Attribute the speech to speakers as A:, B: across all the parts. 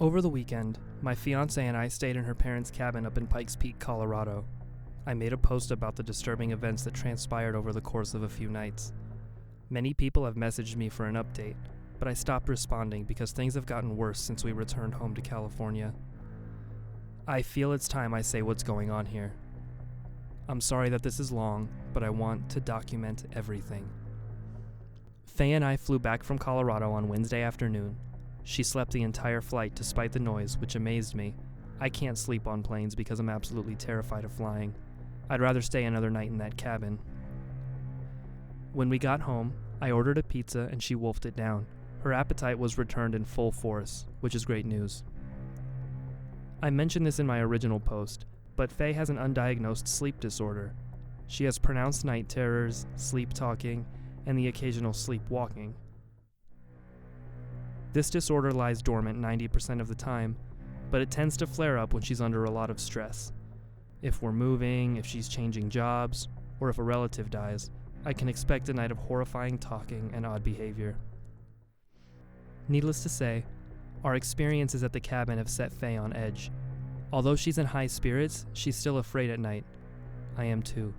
A: Over the weekend, my fiancé and I stayed in her parents' cabin up in Pikes Peak, Colorado. I made a post about the disturbing events that transpired over the course of a few nights. Many people have messaged me for an update, but I stopped responding because things have gotten worse since we returned home to California. I feel it's time I say what's going on here. I'm sorry that this is long, but I want to document everything. Faye and I flew back from Colorado on Wednesday afternoon. She slept the entire flight despite the noise, which amazed me. I can't sleep on planes because I'm absolutely terrified of flying. I'd rather stay another night in that cabin. When we got home, I ordered a pizza and she wolfed it down. Her appetite was returned in full force, which is great news. I mentioned this in my original post, but Faye has an undiagnosed sleep disorder. She has pronounced night terrors, sleep talking, and the occasional sleepwalking. This disorder lies dormant 90% of the time, but it tends to flare up when she's under a lot of stress. If we're moving, if she's changing jobs, or if a relative dies, I can expect a night of horrifying talking and odd behavior. Needless to say, our experiences at the cabin have set Faye on edge. Although she's in high spirits, she's still afraid at night. I am too.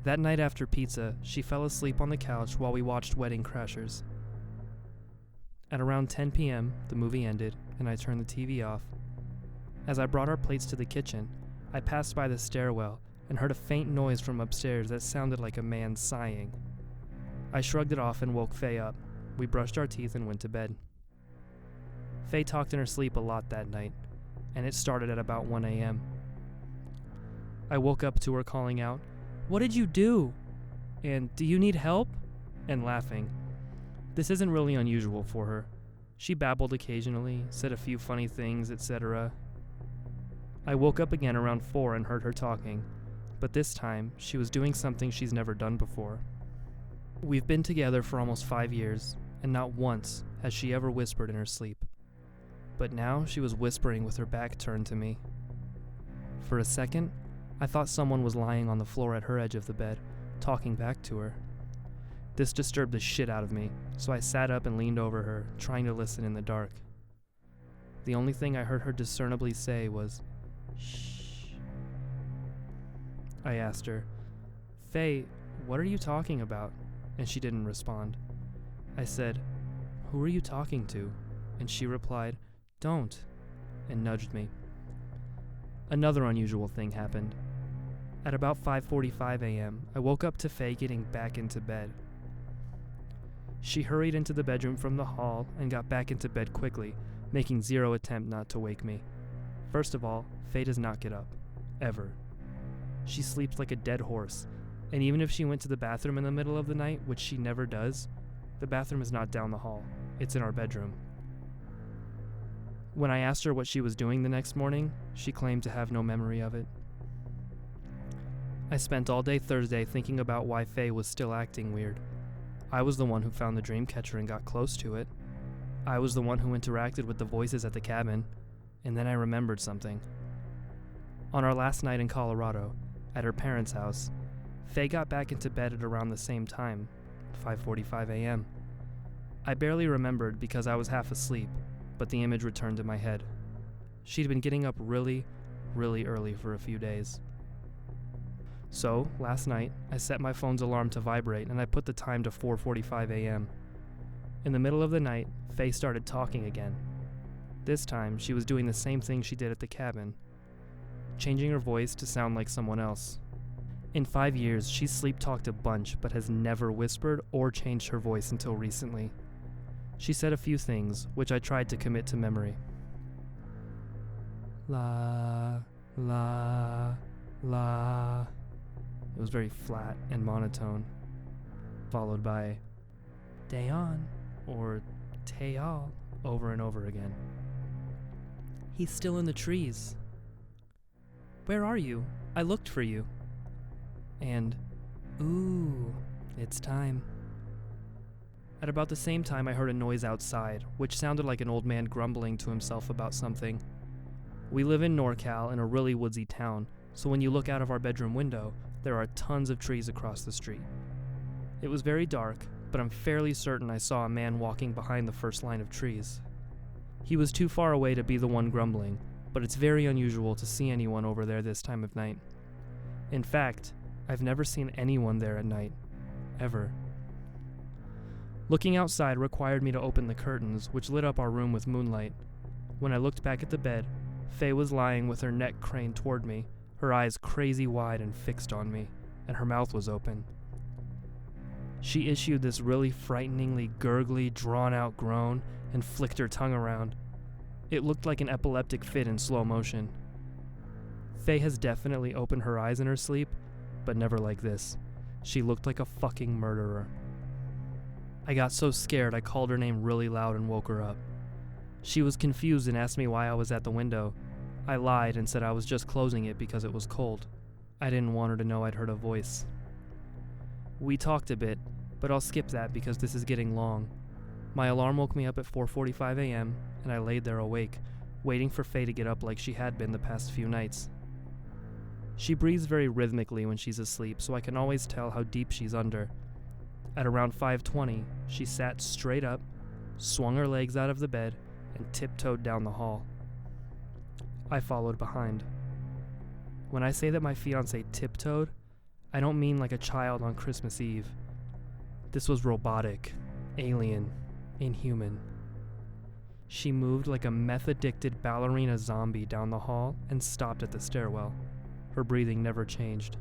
A: That night after pizza, she fell asleep on the couch while we watched Wedding Crashers. At around 10 p.m., the movie ended, and I turned the TV off. As I brought our plates to the kitchen, I passed by the stairwell and heard a faint noise from upstairs that sounded like a man sighing. I shrugged it off and woke Faye up. We brushed our teeth and went to bed. Faye talked in her sleep a lot that night, and it started at about 1 a.m. I woke up to her calling out, "What did you do?" and "Do you need help?" and laughing. This isn't really unusual for her. She babbled occasionally, said a few funny things, etc. I woke up again around 4 and heard her talking, but this time she was doing something she's never done before. We've been together for almost 5 years, and not once has she ever whispered in her sleep. But now she was whispering with her back turned to me. For a second, I thought someone was lying on the floor at her edge of the bed, talking back to her. This disturbed the shit out of me, so I sat up and leaned over her, trying to listen in the dark. The only thing I heard her discernibly say was, "Shh." I asked her, "Faye, what are you talking about?" And she didn't respond. I said, "Who are you talking to?" And she replied, "Don't," and nudged me. Another unusual thing happened. At about 5:45 a.m., I woke up to Faye getting back into bed. She hurried into the bedroom from the hall and got back into bed quickly, making zero attempt not to wake me. First of all, Faye does not get up. Ever. She sleeps like a dead horse, and even if she went to the bathroom in the middle of the night, which she never does, the bathroom is not down the hall. It's in our bedroom. When I asked her what she was doing the next morning, she claimed to have no memory of it. I spent all day Thursday thinking about why Faye was still acting weird. I was the one who found the dream catcher and got close to it. I was the one who interacted with the voices at the cabin, and then I remembered something. On our last night in Colorado, at her parents' house, Faye got back into bed at around the same time, 5:45 a.m. I barely remembered because I was half asleep, but the image returned to my head. She'd been getting up really, really early for a few days. So, last night, I set my phone's alarm to vibrate and I put the time to 4:45 a.m. In the middle of the night, Faye started talking again. This time, she was doing the same thing she did at the cabin, changing her voice to sound like someone else. In 5 years, she's sleep-talked a bunch but has never whispered or changed her voice until recently. She said a few things, which I tried to commit to memory. La, la, la. It was very flat and monotone, followed by Dayon or Tayal over and over again. He's still in the trees. Where are you? I looked for you. And, ooh, it's time. At about the same time, I heard a noise outside, which sounded like an old man grumbling to himself about something. We live in NorCal in a really woodsy town, so when you look out of our bedroom window, there are tons of trees across the street. It was very dark, but I'm fairly certain I saw a man walking behind the first line of trees. He was too far away to be the one grumbling, but it's very unusual to see anyone over there this time of night. In fact, I've never seen anyone there at night, ever. Looking outside required me to open the curtains, which lit up our room with moonlight. When I looked back at the bed, Faye was lying with her neck craned toward me, her eyes crazy wide and fixed on me, and her mouth was open. She issued this really frighteningly gurgly, drawn-out groan and flicked her tongue around. It looked like an epileptic fit in slow motion. Faye has definitely opened her eyes in her sleep, but never like this. She looked like a fucking murderer. I got so scared I called her name really loud and woke her up. She was confused and asked me why I was at the window. I lied and said I was just closing it because it was cold. I didn't want her to know I'd heard a voice. We talked a bit, but I'll skip that because this is getting long. My alarm woke me up at 4:45 a.m., and I laid there awake, waiting for Faye to get up like she had been the past few nights. She breathes very rhythmically when she's asleep, so I can always tell how deep she's under. At around 5:20, she sat straight up, swung her legs out of the bed, and tiptoed down the hall. I followed behind. When I say that my fiancé tiptoed, I don't mean like a child on Christmas Eve. This was robotic, alien, inhuman. She moved like a meth-addicted ballerina zombie down the hall and stopped at the stairwell. Her breathing never changed.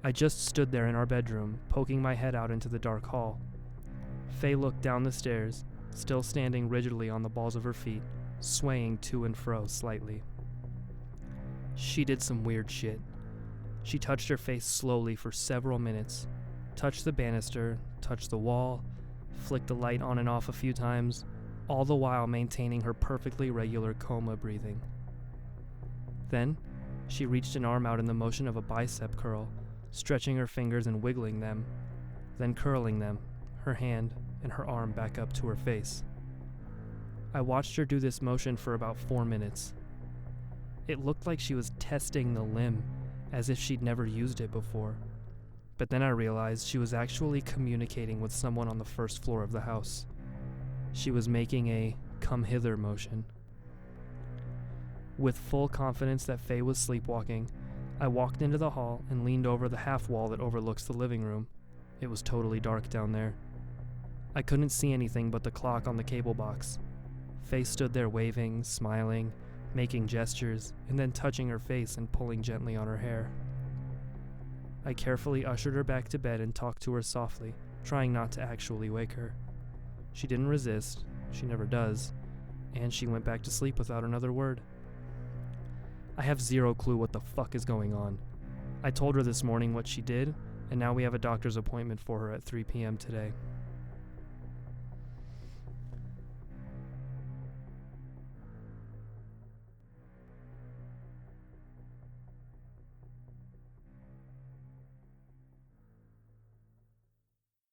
A: I just stood there in our bedroom, poking my head out into the dark hall. Faye looked down the stairs, still standing rigidly on the balls of her feet, swaying to and fro slightly. She did some weird shit. She touched her face slowly for several minutes, touched the banister, touched the wall, flicked the light on and off a few times, all the while maintaining her perfectly regular coma breathing. Then, she reached an arm out in the motion of a bicep curl, stretching her fingers and wiggling them, then curling them, her hand and her arm back up to her face. I watched her do this motion for about 4 minutes. It looked like she was testing the limb, as if she'd never used it before. But then I realized she was actually communicating with someone on the first floor of the house. She was making a come hither motion. With full confidence that Faye was sleepwalking, I walked into the hall and leaned over the half wall that overlooks the living room. It was totally dark down there. I couldn't see anything but the clock on the cable box. Faye stood there waving, smiling, making gestures, and then touching her face and pulling gently on her hair. I carefully ushered her back to bed and talked to her softly, trying not to actually wake her. She didn't resist, she never does, and she went back to sleep without another word. I have zero clue what the fuck is going on. I told her this morning what she did, and now we have a doctor's appointment for her at 3 p.m. today.